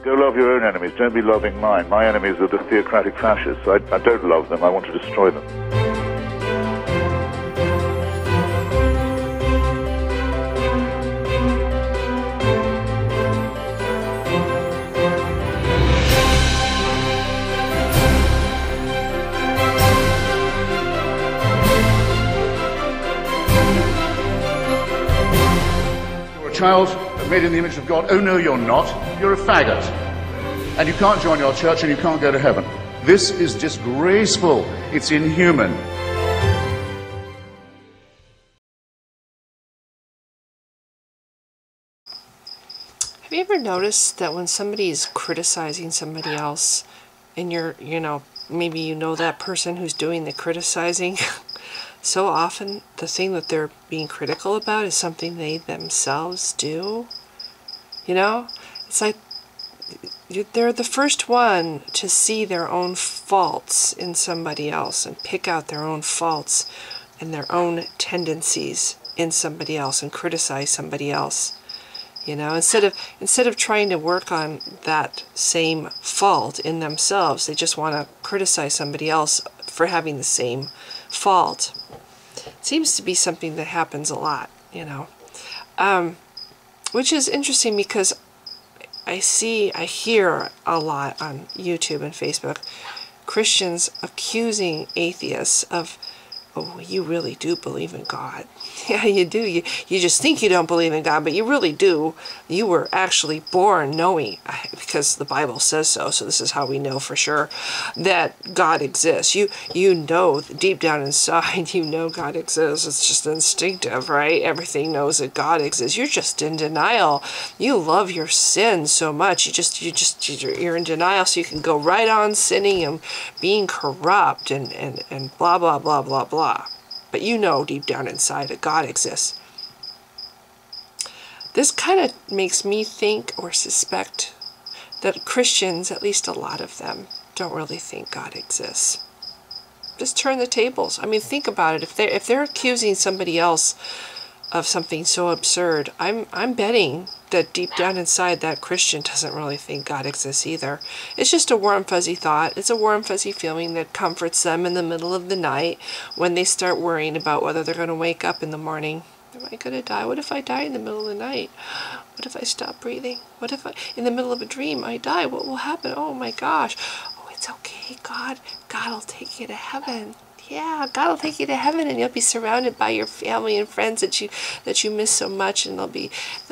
Go love your own enemies. Don't be loving mine. My enemies are the theocratic fascists. I don't love them. I want to destroy them. Child made in the image of God. Oh no, you're not. You're a faggot. And you can't join your church and you can't go to heaven. This is disgraceful. It's inhuman. Have you ever noticed that when somebody is criticizing somebody else and maybe you know that person who's doing the criticizing, so often the thing that they're being critical about is something they themselves do? It's like they're the first one to see their own faults in somebody else and pick out their own faults and their own tendencies in somebody else and criticize somebody else. Instead of trying to work on that same fault in themselves, they just want to criticize somebody else for having the same fault. It seems to be something that happens a lot, which is interesting because I hear a lot on YouTube and Facebook, Christians accusing atheists of, oh, you really do believe in God. Yeah, you do. You just think you don't believe in God, but you really do. You were actually born knowing, because the Bible says so, so this is how we know for sure, that God exists. You know, deep down inside, you know God exists. It's just instinctive, right? Everything knows that God exists. You're just in denial. You love your sin so much. You're in denial, so you can go right on sinning and being corrupt and blah, blah, blah, blah, blah. But you know deep down inside that God exists. This kind of makes me think or suspect that Christians, at least a lot of them, don't really think God exists. Just turn the tables. I mean, think about it. If they're accusing somebody else of something so absurd, I'm betting that deep down inside that Christian doesn't really think God exists either. It's just a warm fuzzy thought. It's a warm fuzzy feeling that comforts them in the middle of the night when they start worrying about whether they're going to wake up in the morning. Am I going to die? What if I die in the middle of the night? What if I stop breathing? What if in the middle of a dream I die? What will happen? Oh my gosh. Oh, it's okay. God will take you to heaven. Yeah, God will take you to heaven, and you'll be surrounded by your family and friends that you miss so much, and there'll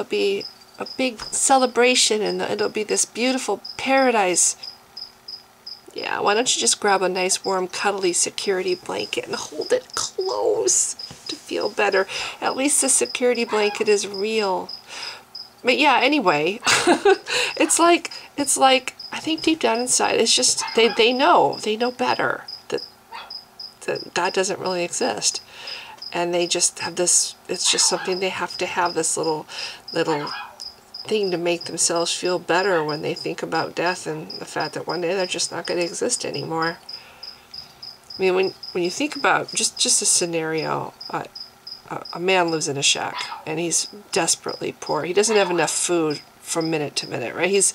be a big celebration, and it'll be this beautiful paradise. Yeah, why don't you just grab a nice warm cuddly security blanket and hold it close to feel better. At least the security blanket is real. But yeah, anyway, it's like I think deep down inside it's just they know better that God doesn't really exist, and they just have this, it's just something they have to have, this little thing to make themselves feel better when they think about death and the fact that one day they're just not going to exist anymore. I mean, when you think about just a scenario, a man lives in a shack and he's desperately poor. He doesn't have enough food from minute to minute, right? He's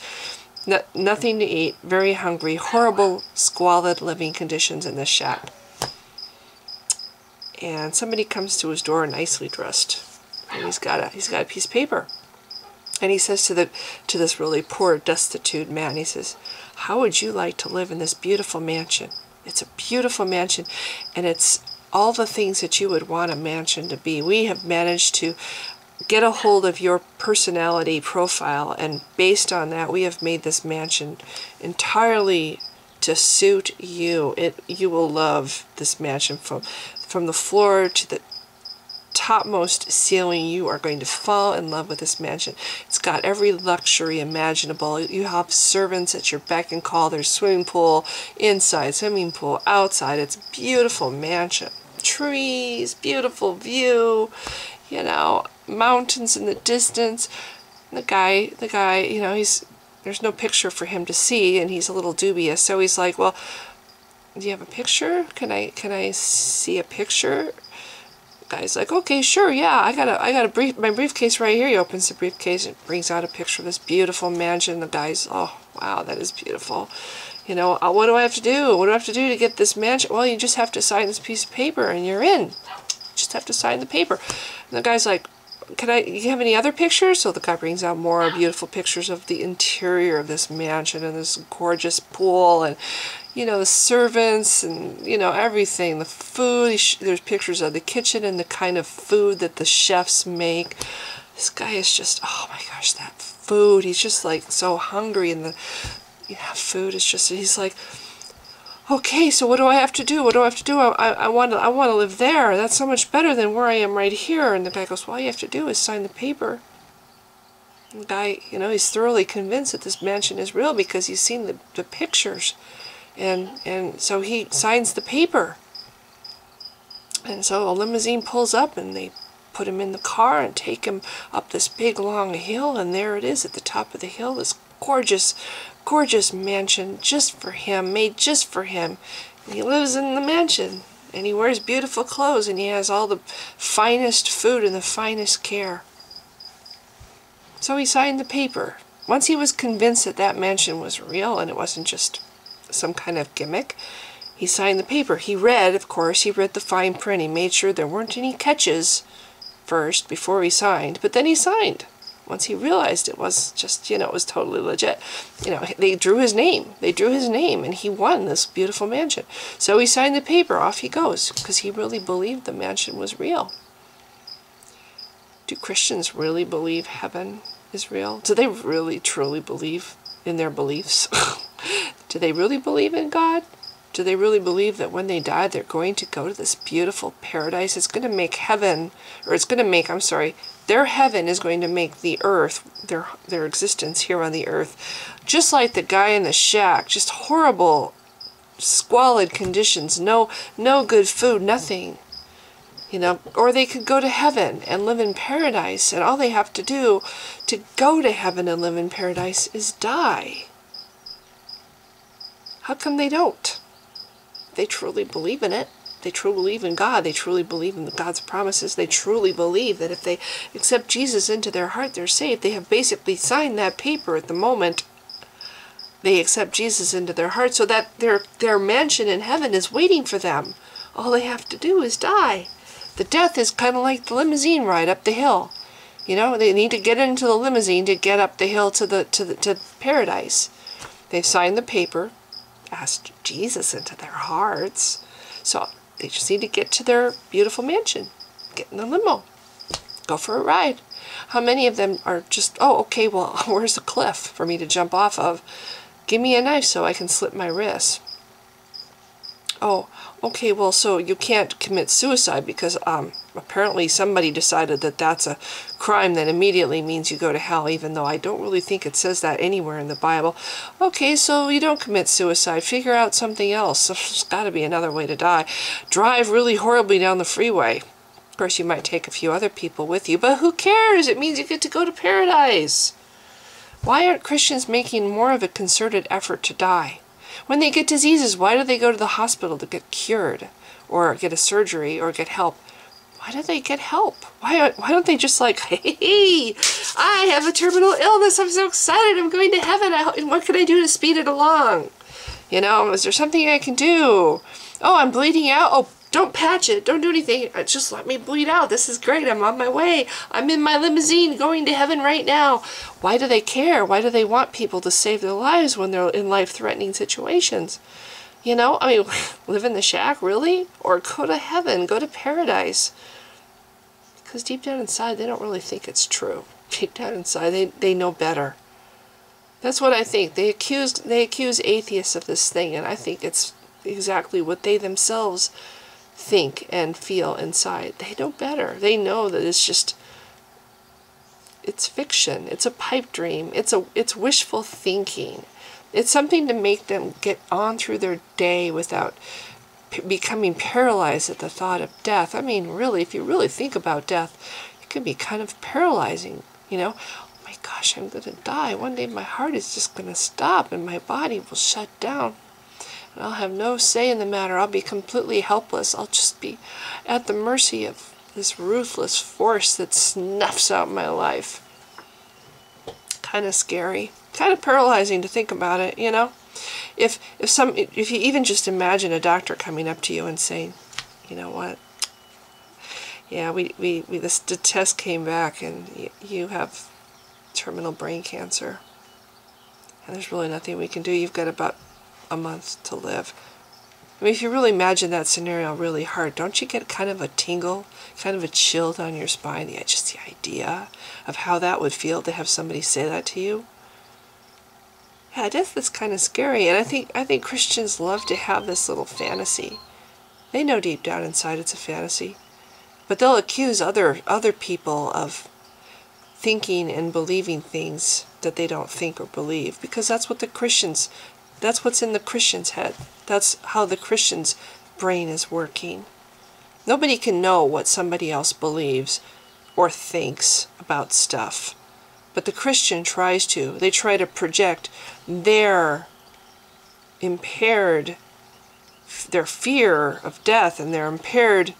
nothing to eat, very hungry, horrible, squalid living conditions in this shack. And somebody comes to his door nicely dressed, and he's got a piece of paper, and he says to this really poor, destitute man, he says, "How would you like to live in this beautiful mansion? It's a beautiful mansion, and it's all the things that you would want a mansion to be. We have managed to get a hold of your personality profile, and based on that, we have made this mansion entirely to suit you. You will love this mansion from the floor to the topmost ceiling. You are going to fall in love with this mansion. It's got every luxury imaginable. You have servants at your beck and call. There's swimming pool inside, swimming pool outside. It's a beautiful mansion. Trees, beautiful view, mountains in the distance." The guy, there's no picture for him to see, and he's a little dubious. So he's like, "Well, do you have a picture? Can I see a picture?" The guy's like, "Okay, sure, yeah. I got my briefcase right here." He opens the briefcase and brings out a picture of this beautiful mansion. The guy's, oh wow, that is beautiful. You know, what do I have to do? What do I have to do to get this mansion? Well, you just have to sign this piece of paper and you're in. Just have to sign the paper. And the guy's like, you have any other pictures? So the guy brings out more beautiful pictures of the interior of this mansion and this gorgeous pool and, you know, the servants and, you know, everything. The food, there's pictures of the kitchen and the kind of food that the chefs make. This guy is just, oh my gosh, that food. He's just like so hungry, and the food is just, he's like, okay, so what do I have to do? What do I have to do? I want to live there. That's so much better than where I am right here. And the guy goes, well, all you have to do is sign the paper. And the guy, you know, he's thoroughly convinced that this mansion is real because he's seen the pictures. And so he signs the paper. And so a limousine pulls up and they put him in the car and take him up this big long hill. And there it is at the top of the hill, this gorgeous mansion just for him, made just for him. And he lives in the mansion and he wears beautiful clothes and he has all the finest food and the finest care. So he signed the paper. Once he was convinced that that mansion was real and it wasn't just some kind of gimmick, he signed the paper. He read, of course, he read the fine print. He made sure there weren't any catches first before he signed, but then he signed. Once he realized it was just, you know, it was totally legit. You know, they drew his name. They drew his name, and he won this beautiful mansion. So he signed the paper. Off he goes, because he really believed the mansion was real. Do Christians really believe heaven is real? Do they really, truly believe in their beliefs? Do they really believe in God? Do they really believe that when they die, they're going to go to this beautiful paradise? It's going to make heaven, or it's going to make, I'm sorry, their heaven is going to make the earth, their existence here on the earth, just like the guy in the shack, just horrible, squalid conditions, no good food, nothing, you know. Or they could go to heaven and live in paradise, and all they have to do to go to heaven and live in paradise is die. How come they don't? They truly believe in it. They truly believe in God. They truly believe in God's promises. They truly believe that if they accept Jesus into their heart, they're saved. They have basically signed that paper at the moment they accept Jesus into their heart, so that their mansion in heaven is waiting for them. All they have to do is die. The death is kind of like the limousine ride up the hill. You know, they need to get into the limousine to get up the hill to paradise. They've signed the paper, asked Jesus into their hearts. So they just need to get to their beautiful mansion, get in the limo, go for a ride. How many of them are just, oh, okay, well, where's the cliff for me to jump off of? Give me a knife so I can slit my wrist. Oh, okay, well, so you can't commit suicide because apparently somebody decided that that's a crime that immediately means you go to hell, even though I don't really think it says that anywhere in the Bible. Okay, so you don't commit suicide. Figure out something else. There's got to be another way to die. Drive really horribly down the freeway. Of course, you might take a few other people with you, but who cares? It means you get to go to paradise. Why aren't Christians making more of a concerted effort to die? When they get diseases, why do they go to the hospital to get cured or get a surgery or get help? Why do they get help? Why don't they just like, hey, I have a terminal illness. I'm so excited. I'm going to heaven. What can I do to speed it along? You know, is there something I can do? Oh, I'm bleeding out. Oh, don't patch it. Don't do anything. Just let me bleed out. This is great. I'm on my way. I'm in my limousine going to heaven right now. Why do they care? Why do they want people to save their lives when they're in life-threatening situations? You know, I mean, live in the shack, really? Or go to heaven, go to paradise. Because deep down inside, they don't really think it's true. Deep down inside, they know better. That's what I think. They accuse atheists of this thing, and I think it's exactly what they themselves think and feel inside. They know better. They know that it's fiction. It's a pipe dream. It's wishful thinking. It's something to make them get on through their day without becoming paralyzed at the thought of death. I mean, really, if you really think about death, it can be kind of paralyzing, you know. Oh my gosh, I'm going to die. One day my heart is just going to stop and my body will shut down. And I'll have no say in the matter. I'll be completely helpless. I'll just be at the mercy of this ruthless force that snuffs out my life. Kind of scary. kind of paralyzing to think about it, you know? If you even just imagine a doctor coming up to you and saying, you know what? Yeah, the test came back and you have terminal brain cancer. And there's really nothing we can do. You've got about a month to live. I mean, if you really imagine that scenario really hard, don't you get kind of a tingle, kind of a chill down your spine? Yeah, just the idea of how that would feel to have somebody say that to you. Yeah, death is kind of scary, and I think Christians love to have this little fantasy. They know deep down inside it's a fantasy, but they'll accuse other people of thinking and believing things that they don't think or believe, because that's what's in the Christian's head. That's how the Christian's brain is working. Nobody can know what somebody else believes or thinks about stuff. But the Christian tries to. They try to project their fear of death and their impaired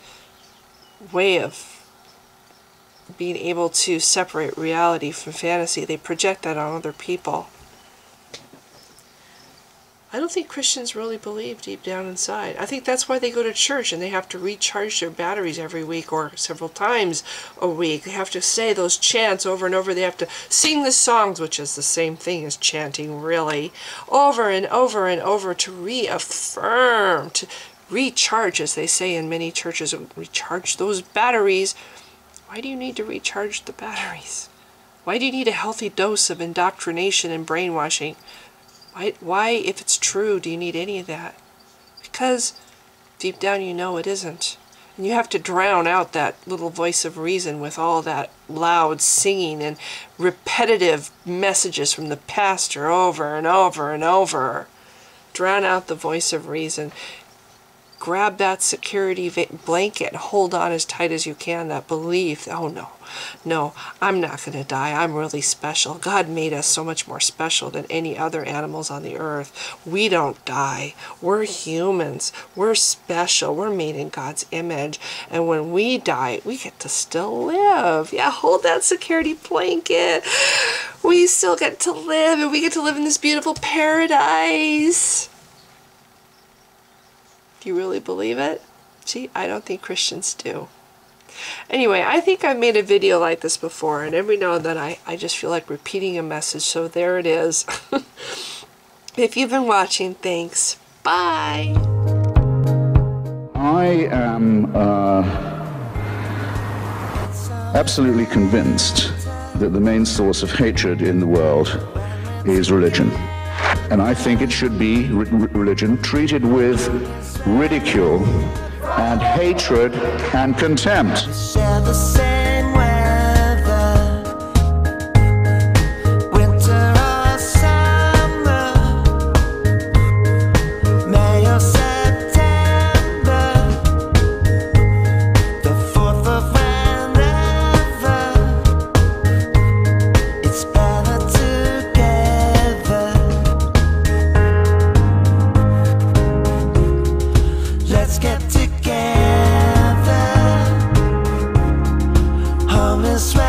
way of being able to separate reality from fantasy. They project that on other people. I don't think Christians really believe deep down inside. I think that's why they go to church and they have to recharge their batteries every week or several times a week. They have to say those chants over and over. They have to sing the songs, which is the same thing as chanting, really, over and over and over to reaffirm, to recharge, as they say in many churches, recharge those batteries. Why do you need to recharge the batteries? Why do you need a healthy dose of indoctrination and brainwashing? Why, if it's true, do you need any of that? Because deep down you know it isn't. And you have to drown out that little voice of reason with all that loud singing and repetitive messages from the pastor over and over and over. Drown out the voice of reason. Grab that security blanket, hold on as tight as you can, that belief, oh no, I'm not going to die, I'm really special. God made us so much more special than any other animals on the earth. We don't die, we're humans, we're special, we're made in God's image, and when we die, we get to still live. Yeah, hold that security blanket. We still get to live, and we get to live in this beautiful paradise. Do you really believe it? See, I don't think Christians do. Anyway, I think I've made a video like this before, and every now and then I just feel like repeating a message, so there it is. If you've been watching, thanks. Bye! I am absolutely convinced that the main source of hatred in the world is religion. And I think it should be religion treated with ridicule and hatred and contempt. Share the same weather, winter or summer, May or September, the 4th of whenever, it's better together. Let's get together, home is right.